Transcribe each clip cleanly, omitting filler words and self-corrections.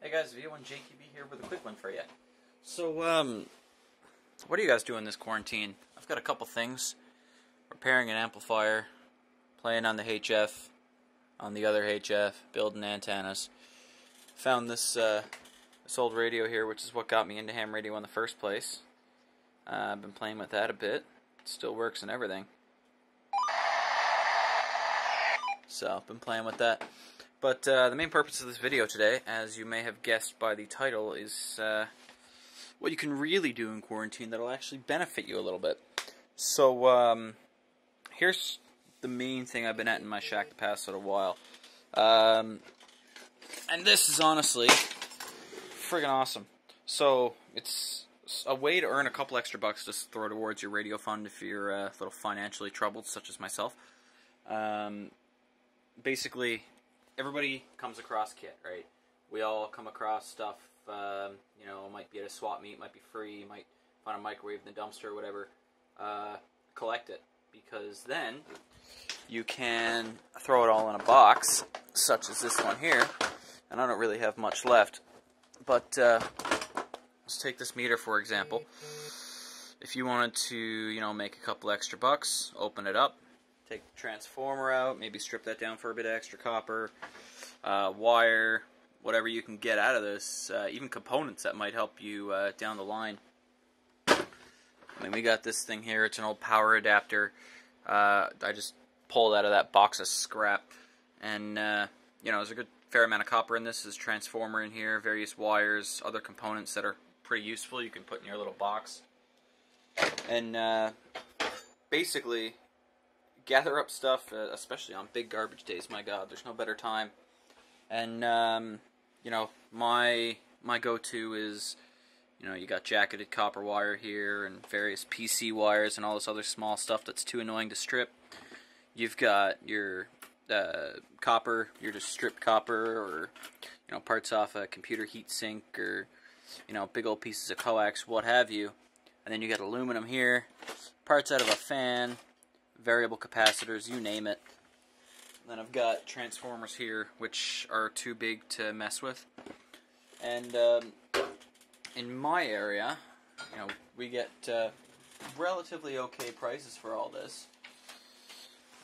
Hey guys, V1JQB here with a quick one for you. So, what are you guys doing this quarantine? I've got a couple things. Repairing an amplifier, playing on the HF, on the other HF, building antennas. Found this old radio here, which is what got me into ham radio in the first place. I've been playing with that a bit. It still works and everything. So, I've been playing with that. But the main purpose of this video today, as you may have guessed by the title, is what you can really do in quarantine that'll actually benefit you a little bit. So here's the main thing I've been at in my shack the past little while. And this is honestly friggin' awesome. So it's a way to earn a couple extra bucks to throw towards your radio fund if you're a little financially troubled, such as myself. Basically, everybody comes across kit, right? We all come across stuff, you know, might be at a swap meet, might be free, you might find a microwave in the dumpster or whatever. Collect it, because then you can throw it all in a box, such as this one here, and I don't really have much left. But let's take this meter, for example. If you wanted to, you know, make a couple extra bucks, open it up, take the transformer out, maybe strip that down for a bit of extra copper, wire, whatever you can get out of this, even components that might help you down the line. I mean, we got this thing here, it's an old power adapter. I just pulled out of that box of scrap, and you know, there's a good fair amount of copper in this. There's a transformer in here, various wires, other components that are pretty useful you can put in your little box. And basically, gather up stuff, especially on big garbage days. My God, there's no better time. And you know, my go-to is, you know, you got jacketed copper wire here and various PC wires and all this other small stuff that's too annoying to strip. You've got your copper, your just stripped copper, or you know, parts off a computer heatsink, or you know, big old pieces of coax, what have you. And then you got aluminum here, parts out of a fan, variable capacitors, you name it. Then I've got transformers here, which are too big to mess with. And in my area, you know, we get relatively okay prices for all this.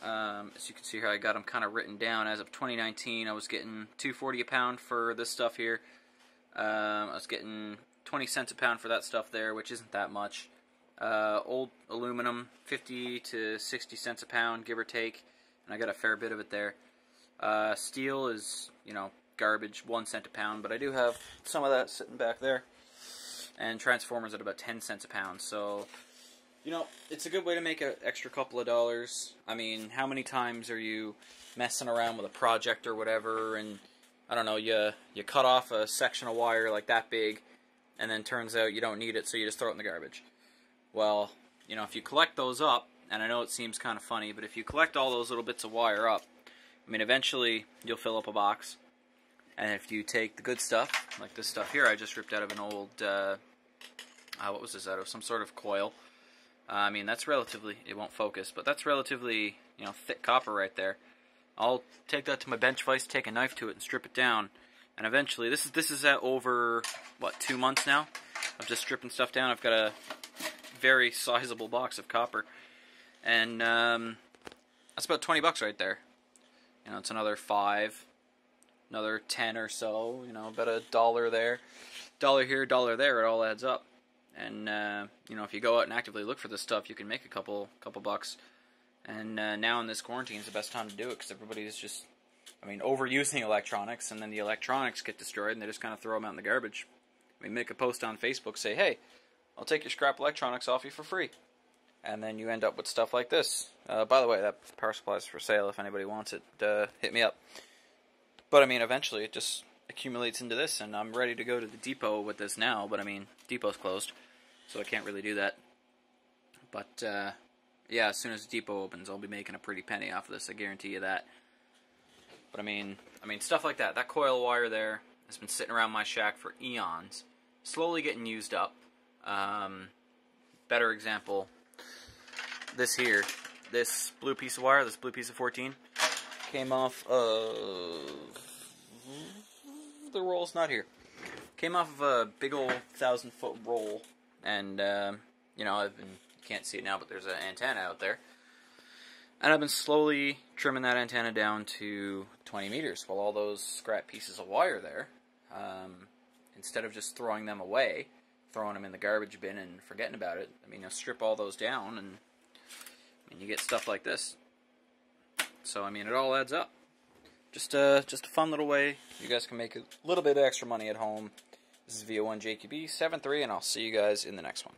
As you can see here, I got them kind of written down. As of 2019, I was getting $2.40 a pound for this stuff here. I was getting 20 cents a pound for that stuff there, which isn't that much. Old aluminum, 50 to 60 cents a pound, give or take, and I got a fair bit of it there. Steel is, you know, garbage, 1 cent a pound, but I do have some of that sitting back there. And transformers at about 10 cents a pound, so, you know, it's a good way to make an extra couple of dollars. I mean, how many times are you messing around with a project or whatever, and, I don't know, you cut off a section of wire like that big, and then turns out you don't need it, so you just throw it in the garbage. Well, you know, if you collect those up, and I know it seems kind of funny, but if you collect all those little bits of wire up, I mean, eventually you'll fill up a box. And if you take the good stuff, like this stuff here I just ripped out of an old, what was this out of? Some sort of coil. I mean, that's relatively, it won't focus, but that's relatively, you know, thick copper right there. I'll take that to my bench vise, take a knife to it, and strip it down. And eventually, this is at over, what, 2 months now of just stripping stuff down. I've got a very sizable box of copper, and that's about 20 bucks right there. You know, it's another 5, another 10 or so, you know, about $1 there, $1 here, $1 there, it all adds up. And you know, if you go out and actively look for this stuff, you can make a couple bucks. And now in this quarantine is the best time to do it, because everybody's just, I mean, overusing electronics, and then the electronics get destroyed and they just kind of throw them out in the garbage. I mean, make a post on Facebook, say, hey, I'll take your scrap electronics off you for free. And then you end up with stuff like this. By the way, that power supply is for sale. If anybody wants it, hit me up. But I mean, eventually it just accumulates into this, and I'm ready to go to the depot with this now. But I mean, depot's closed, so I can't really do that. But yeah, as soon as the depot opens, I'll be making a pretty penny off of this. I guarantee you that. But I mean, stuff like that. That coil wire there has been sitting around my shack for eons, slowly getting used up. Better example, this here, this blue piece of wire, this blue piece of 14, came off of the roll's not here. Came off of a big old 1,000-foot roll, and you know, you can't see it now, but there's an antenna out there. And I've been slowly trimming that antenna down to 20 meters. Well, all those scrap pieces of wire there, instead of just throwing them away, throwing them in the garbage bin and forgetting about it, I mean, I strip all those down, and I mean, you get stuff like this. So, I mean, it all adds up. Just a fun little way you guys can make a little bit of extra money at home. This is VO1JQB 73, and I'll see you guys in the next one.